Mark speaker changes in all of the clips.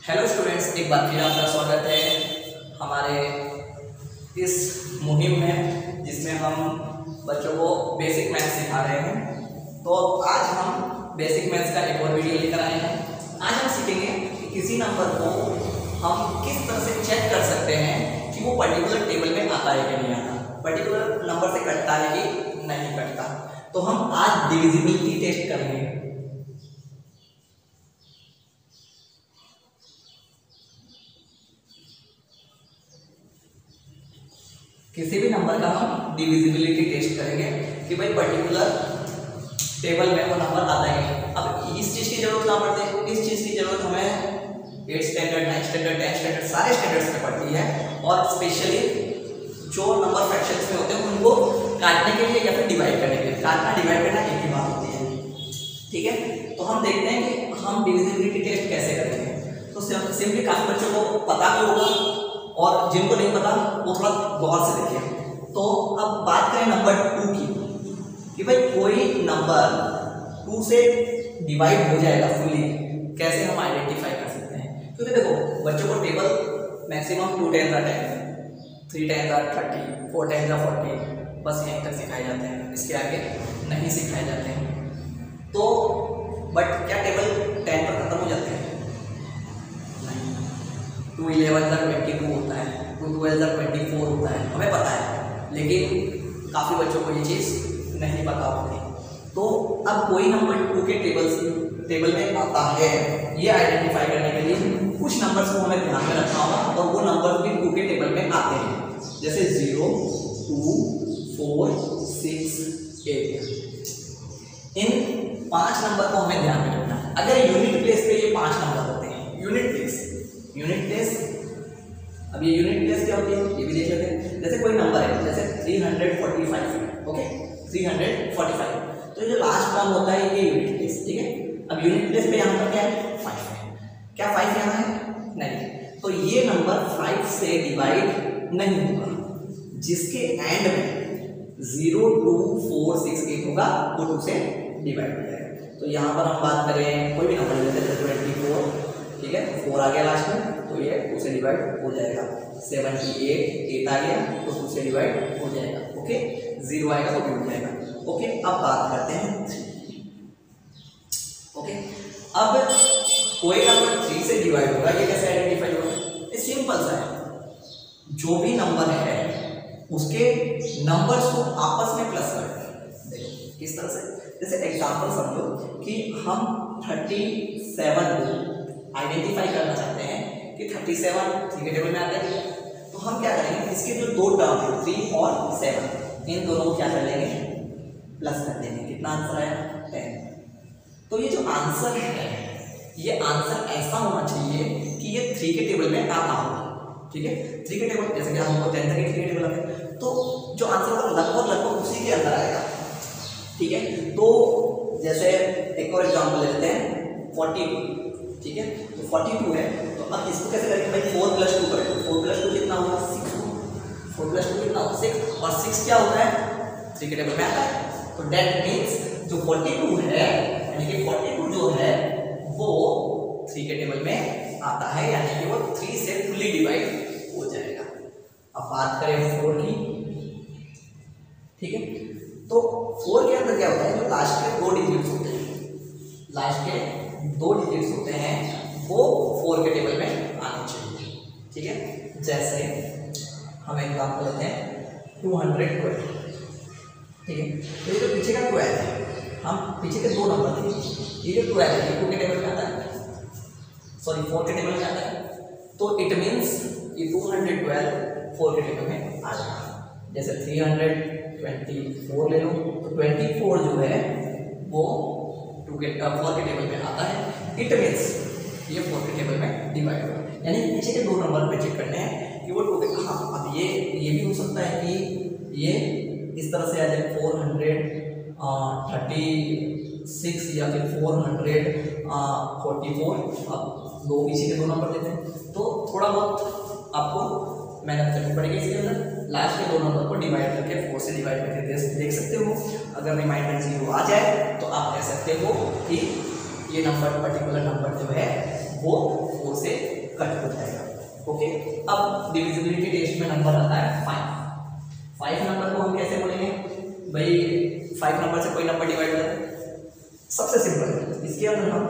Speaker 1: Hello students, एक बार फिर आपका स्वागत है हमारे इस मुहिम में जिसमें हम बच्चों को बेसिक मैथ्स सिखा रहे हैं। तो आज हम बेसिक मैथ्स का एक और वीडियो लेकर आए हैं। आज हम सीखेंगे कि किसी नंबर को हम किस तरह से चेक कर सकते हैं कि वो पर्टिकुलर टेबल में आता है कि नहीं आता, पर्टिकुलर नंबर से कटता है कि नहीं कटता। तो हम आज डिविजिबिलिटी टेस्ट करेंगे। किसी भी नंबर का हम डिविजिबिलिटी टेस्ट करेंगे कि भाई पर्टिकुलर टेबल में वो नंबर आता है। अब इस चीज़ की जरूरत ना पड़ती है, इस चीज़ की जरूरत हमें 8th standard, 9th standard, 10th standard सारे स्टैंडर्ड्स में पड़ती है। और स्पेशली जो नंबर फ्रैक्शंस में होते हैं उनको काटने के लिए या फिर डिवाइड करने के लिए, काटना डिवाइड करना एक ही बात होती है। ठीक है, तो हम देखते हैं कि हम डिविजिबिलिटी टेस्ट कैसे करेंगे। तो सिंपली काफी बच्चों को पता भी होगा और जिनको नहीं पता वो थोड़ा गौर से देखिए। तो अब बात करें नंबर 2 की कि भाई कोई नंबर 2 से डिवाइड हो जाएगा फुली, कैसे हम आइडेंटिफाई कर सकते हैं। क्योंकि देखो बच्चों को टेबल मैक्सिमम 2 10 10, 3 10 30, 4 10 40 बस यहीं तक सिखाए जाते हैं, इसके आगे नहीं सिखाए जाते हैं। तो बट क्या टेबल 10 पर खत्म हो जाते हैं? 2 11 तक 22 होता है, 2 12 तक 24 होता है, हमें पता है, लेकिन काफ़ी बच्चों को ये चीज़ नहीं पता होती। तो अब कोई नंबर 2 के टेबल में आता है, ये आइडेंटिफाई करने के लिए कुछ नंबर्स को हमें ध्यान में रखना होगा और वो नंबर भी 2 के टेबल में आते हैं, जैसे 0 2 4 6 8। इन 5 नंबर को हमें ध्यान में रखना है। अगर यूनिट प्लेस पे ये 5 नंबर होते हैं, यूनिट प्लेस अब ये यूनिट प्लेस क्या होती है ये भी देख लेते हैं। जैसे कोई नंबर है, जैसे 345, ओके 345, तो ये जो लास्ट टर्म होता है ये यूनिट प्लेस। ठीक है, अब यूनिट प्लेस पे यहाँ पर क्या है 5 है, क्या 5 यहाँ है? नहीं, तो ये नंबर 5 से डिवाइड नहीं होगा। जिसके एंड में 0 2 4 6 8 होगा वो 2 से डिवाइड हो जाएगा। तो यहाँ पर हम बात करें कोई भी नंबर लेते हैं 24, ठीक है 4 आ गया लास्ट में तो ये 2 से डिवाइड हो जाएगा। 78 8 आ गया तो 2 से डिवाइड हो जाएगा। ओके, 0 आएगा तो भी हो जाएगा। ओके, अब बात करते हैं 3। ओके, अब कोई नंबर 3 से डिवाइड होगा, ये कैसे आइडेंटिफाई होगा? ये सिंपल सा है, जो भी नंबर है उसके नंबर्स को आपस में प्लस कर दें। देखो किस तरह से, जैसे एग्जांपल समझो कि हम 37 को आइडेंटिफाई करना चाहते हैं कि 37 3 के टेबल में आते हैं। तो हम क्या करेंगे, इसके जो दो टर्म है 3 और 7, इन दोनों को क्या कर लेंगे प्लस कर देंगे। कितना आंसर आया 10। तो ये जो आंसर है ये आंसर ऐसा होना चाहिए कि ये 3 के टेबल में आता हो। ठीक है, 3 के टेबल, जैसे कि हमको 10 तक 3 के टेबल आते हैं तो जो आंसर होगा लगभग उसी के अंदर आएगा। ठीक है, तो जैसे एक और एग्जाम्पल ले लेते हैं 42। ठीक है, तो 42 है, तो अब इसको कैसे करेंगे भाई 4 + 2 कर दो। 4 + 2 कितना होगा 6, 4 + 2 कितना होगा 6, और 6 क्या होता है 3 के टेबल में आता है। तो दैट मीन्स जो 42 है यानी कि 42 जो है वो 3 के टेबल में आता है, यानी कि वो 3 से फुली डिवाइड हो जाएगा। अब बात करें 4 की। ठीक है, तो 4 के अंदर क्या होता है, जो लास्ट के 2 डिजिट्स होते हैं, लास्ट के 2 डिजिट्स होते हैं वो 4 के टेबल में आने चाहिए। ठीक है, जैसे हम एग्जाम्पल लेते हैं 212। ठीक है, तो ये जो पीछे का 12 है, हम पीछे के 2 नंबर थे, ये जो 12 है 2 के टेबल में आता है, सॉरी 4 के टेबल में आता है। तो इट मीन्स ये 212 4 के टेबल में आ जाएगा। जैसे 324 ले लो, तो 24 जो है वो 4 के टेबल में आता है। इट मीन्स ये 4 के टेबल में डिवाइड होगा, यानी पीछे के 2 नंबर पे चेक करने हैं कि वो 2 के। हाँ, अब ये भी हो सकता है कि ये इस तरह से आ जाए 436 या फिर 444। अब 2 पीछे के 2 नंबर देते हैं तो थोड़ा बहुत आपको मेहनत करनी पड़ेगी इसके अंदर। लास्ट के 2 नंबर को डिवाइड करके 4 से डिवाइड करके देख सकते हो। अगर रिमाइंडर 0 आ जाए तो आप कह सकते हो कि ये नंबर पर्टिकुलर नंबर जो है वो 4 से कट हो जाएगा। ओके, अब डिविजिबिलिटी टेस्ट में नंबर आता है 5 नंबर को हम कैसे बोलेंगे भाई? 5 नंबर से कोई नंबर डिवाइड हो जाता है, सबसे सिंपल है। इसके अंदर हम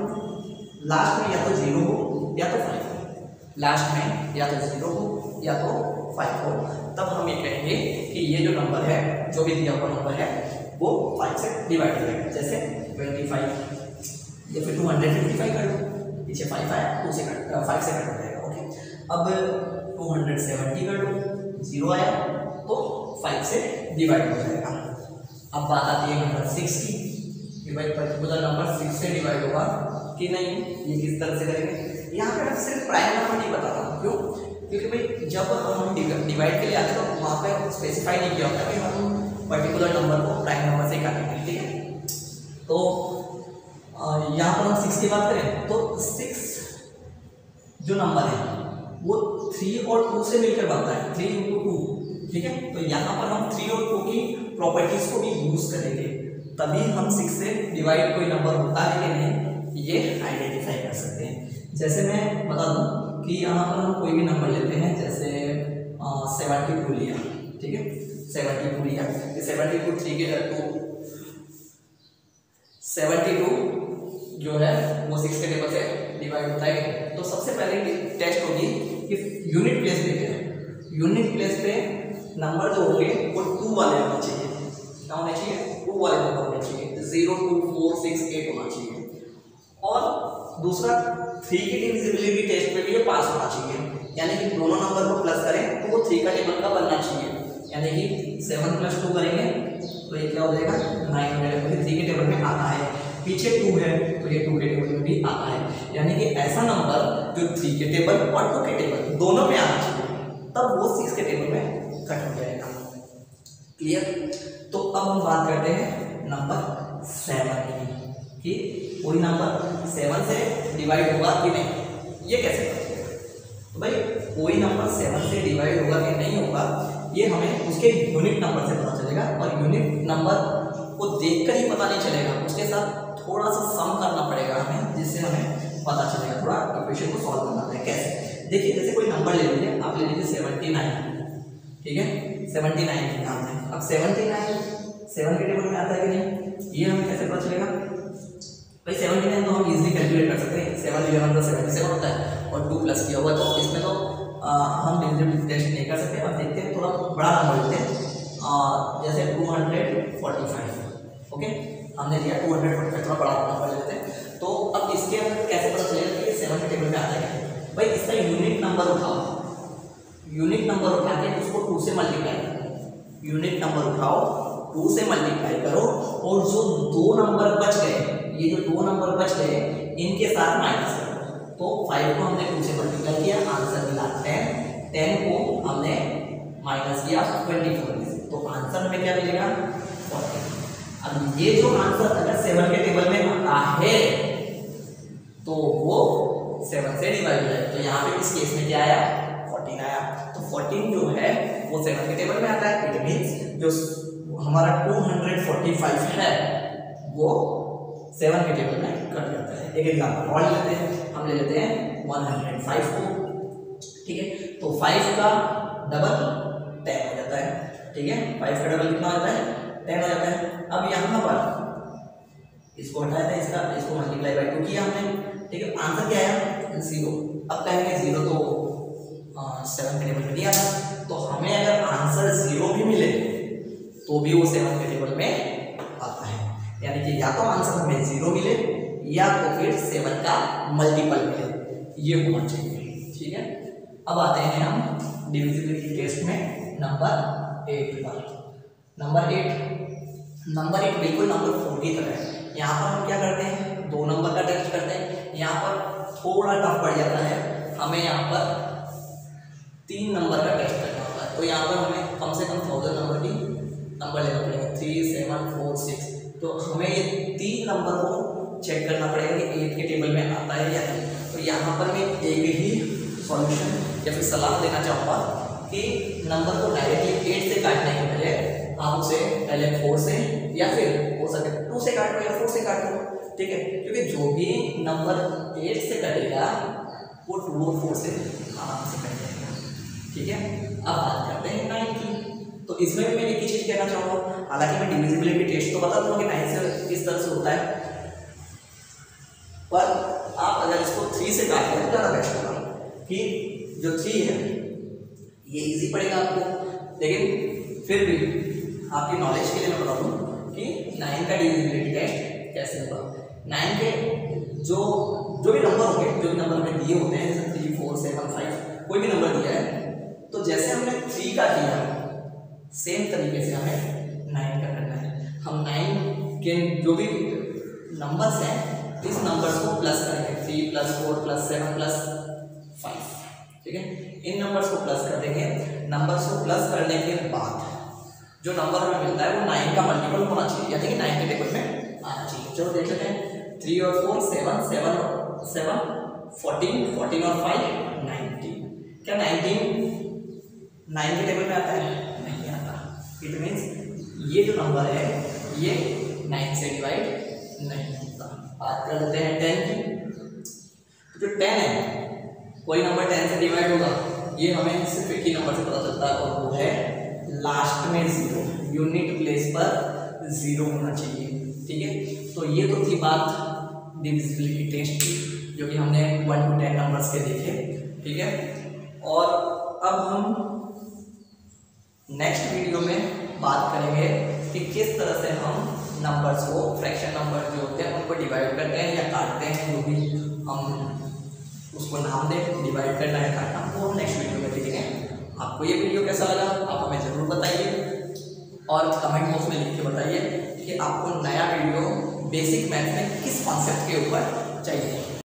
Speaker 1: लास्ट में या तो 0 हो या तो 5 हो, लास्ट में या तो 0 हो या तो 5 हो, तब हम ये कहेंगे कि ये जो नंबर है, जो भी दिया हुआ नंबर है, वो 5 से डिवाइड हो जाएगा। जैसे 25 या फिर 255 कर लो, पीछे 5 आया, 5 से कट हो जाएगा। ओके, अब 270 कर लो, 0 आया तो 5 से डिवाइड हो जाएगा। अब बात आती है नंबर 6 की कि भाई पर्टिकुलर नंबर 6 से डिवाइड होगा कि नहीं, ये किस तरह से करेंगे? यहाँ पे मैं सिर्फ प्राइम नंबर नहीं बता रहा हूँ, क्यों? क्योंकि भाई जब हम डिवाइड के लिए आते हैं तो वहाँ पे स्पेसिफाई नहीं किया होता कि हम पर्टिकुलर नंबर को प्राइम नंबर से काटेंगे। ठीक है, तो यहाँ पर हम 6 की बात करें तो 6 जो नंबर है वो 3 और 2 से मिलकर बनता है, 3 × 2। ठीक है, तो यहाँ पर हम 3 और 2 की प्रॉपर्टीज को भी यूज करेंगे, तभी हम 6 से डिवाइड कोई नंबर होता है कि नहीं ये आइडेंटिफाई कर सकते हैं। जैसे मैं बता दूं कि यहाँ पर हम कोई भी नंबर लेते हैं, जैसे 72 लिया। ठीक है, 72 लिया, 72 3 के 72 जो है वो 6 के टेबल से डिवाइड होता है। तो सबसे पहले टेस्ट होगी कि यूनिट प्लेस लेते हैं, यूनिट प्लेस पे नंबर जो होंगे वो 2 वाले होने चाहिए। क्या होने चाहिए? 2 वाले नंबर होने चाहिए, 0 2 4 6 8 होना चाहिए। और दूसरा 3 की डिविजिबिलिटी टेस्ट में भी ये पास होना चाहिए, यानी कि दोनों नंबर को प्लस करें तो वो 3 का टेबल का बनना चाहिए। यानी कि 7 + 2 करेंगे तो ये क्या हो जाएगा 9 हो जाएगा, क्योंकि 3 के टेबल में आता है। पीछे 2 है तो ये 2 के टेबल में भी आता है, यानी कि ऐसा नंबर जो 3 के टेबल और 2 के टेबल दोनों में आना चाहिए, तब वो 6 के टेबल में कट हो जाएगा। क्लियर? तो अब हम बात करते हैं नंबर 7 की, कि कोई नंबर 7 से डिवाइड होगा कि नहीं, ये कैसे पता चलेगा? तो भाई कोई नंबर 7 से डिवाइड होगा कि नहीं होगा ये हमें उसके यूनिट नंबर से पता चलेगा, और यूनिट नंबर को देखकर ही पता नहीं चलेगा, उसके साथ थोड़ा सा सम करना पड़ेगा हमें, जिससे हमें पता चलेगा। थोड़ा इक्वेशन को सॉल्व करना है। कैसे? देखिए, जैसे कोई नंबर ले लीजिए, आप ले लीजिए 79। ठीक है, 79 के नाम है। अब 79 7 के टेबल में आता है कि नहीं, ये हमें कैसे पता चलेगा? भाई 79 तो हम इजीली कैलकुलेट कर सकते हैं, 7 11 + 77 होता है और 2 प्लस किया हुआ है, तो इसमें तो हम डिविजिबिलिटी टेस्ट नहीं कर सकते। अब देखते हैं, थोड़ा बड़ा नंबर लेते हैं, जैसे 245। ओके, हमने लिया 245, थोड़ा बड़ा नंबर लेते हैं। तो अब इसके अंदर कैसे पता चलेगा कि ये 7 के टेबल में आता है? भाई इसका यूनिट नंबर उठाओ, यूनिट नंबर उठा के उसको 2 से मल्टीप्लाई करो, यूनिट नंबर उठाओ 2 से मल्टीप्लाई करो, और जो 2 नंबर बच गए, ये जो 2 नंबर बच गए इनके साथ माइनस करो। तो 5 को हमने 2 से मल्टीप्लाई किया, आंसर मिला 10, 10 को हमने माइनस किया 24, तो आंसर में क्या मिलेगा 40। अब ये जो आंसर अगर 7 के टेबल में आता है तो वो 7 से डिवाइड हो जाएगा। तो यहाँ पे इस केस में क्या आया 14 आया, तो 14 जो है वो 7 के टेबल में आता है। इट मीन्स जो हमारा 245 है वो 7 के टेबल में कट जाता है। एक एग्जाम्पल और लेते हैं, हम ले लेते हैं 105 को। ठीक है, तो 5 का डबल 10 हो जाता है। ठीक है, 5 का डबल कितना हो जाता है 10 हो जाता है। अब यहाँ पर इसको हटाया था, इसको मल्टीप्लाई बाय 2 किया हमने। ठीक है, आंसर क्या आया 0। अब कहेंगे 0 तो 7 के टेबल में नहीं आता, तो हमें अगर आंसर 0 भी मिले तो भी वो 7 के टेबल में आता है। यानी कि या तो आंसर हमें 0 मिले या तो फिर 7 का मल्टीपल मिले, ये होना चाहिए। ठीक है, अब आते हैं हम डिविजिबिलिटी टेस्ट में नंबर 8 पर। नंबर 8 बिल्कुल नंबर 4 की तरह है। यहाँ पर हम क्या करते हैं 2 नंबर का टेस्ट करते हैं। यहाँ पर थोड़ा टफ पड़ जाता है, हमें यहाँ पर 3 नंबर का टेस्ट करना होता है। तो यहाँ पर हमें कम से कम 1000 नंबर लेना पड़ेगा, 3 7 4 6। तो हमें ये 3 नंबर को चेक करना पड़ेगा कि 8 के टेबल में आता है या नहीं। तो यहाँ पर मैं एक ही सॉल्यूशन या फिर सलाह देना चाहूँगा कि नंबर को डायरेक्टली 8 से काटने के बजाय आप उसे पहले 4 से या फिर हो सके 2 से काटो या 4 से काटो। ठीक है, क्योंकि जो भी नंबर 8 से कटेगा वो 2 और 4 से आराम से कट जाएगा। ठीक है, अब बात करते हैं 9 की। तो इसमें भी मैं एक ही चीज़ कहना चाहूँगा, हालांकि मैं डिविजिबिलिटी टेस्ट तो बता दूँगा कि 9 से किस तरह से होता है, पर आप अगर इसको 3 से काट लें तो ज़्यादा बेस्ट होगा कि जो 3 है ये इजी पड़ेगा आपको। लेकिन फिर भी आपकी नॉलेज के लिए मैं बता दूँ कि 9 का डिविजिबिलिटी टेस्ट कैसे होगा। 9 के जो भी नंबर होंगे, जो भी नंबर हमें दिए होते हैं, जैसे 3, 4, 7, 5 कोई भी नंबर दिया है, तो जैसे हमने 3 का किया सेम तरीके से हमें 9 का करना है। हम 9 के जो भी नंबर्स हैं इस नंबर्स को प्लस करेंगे, 3 + 4 + 7 + 5। ठीक है, इन नंबर्स को प्लस कर देंगे। नंबर्स को प्लस करने के बाद जो नंबर हमें मिलता है वो 9 का मल्टीपल होना चाहिए, यानी कि 9 के टेबल में आना चाहिए। चलो देख लेते हैं, 3 और 4 7 7 7 14 14 और 5 19। क्या 19 9 के टेबल में आता है? नहीं आता। इट मीन्स ये जो नंबर है ये 9 से डिवाइड नहीं होता। बात कर लेते हैं 10 की। तो जो 10 है, कोई नंबर 10 से डिवाइड होगा ये हमें सिर्फ एक ही नंबर से पता चलता है, और वो है लास्ट में 0, यूनिट प्लेस पर 0 होना चाहिए। ठीक है, तो ये तो थी बात डिविजिबिलिटी टेस्ट की, जो कि हमने 1 to 10 नंबर्स के देखे। ठीक है, और अब हम नेक्स्ट वीडियो में बात करेंगे कि किस तरह से हम नंबर्स को, फ्रैक्शन नंबर जो होते हैं उनको डिवाइड करते हैं या काटते हैं, जो भी हम उसको नाम दें, डिवाइड करना है काटना, वो हम नेक्स्ट वीडियो में देखेंगे। आपको ये वीडियो कैसा लगा आप हमें ज़रूर बताइए, और कमेंट बॉक्स में लिख के बताइए कि आपको नया वीडियो बेसिक मैथ में किस कॉन्सेप्ट के ऊपर चाहिए।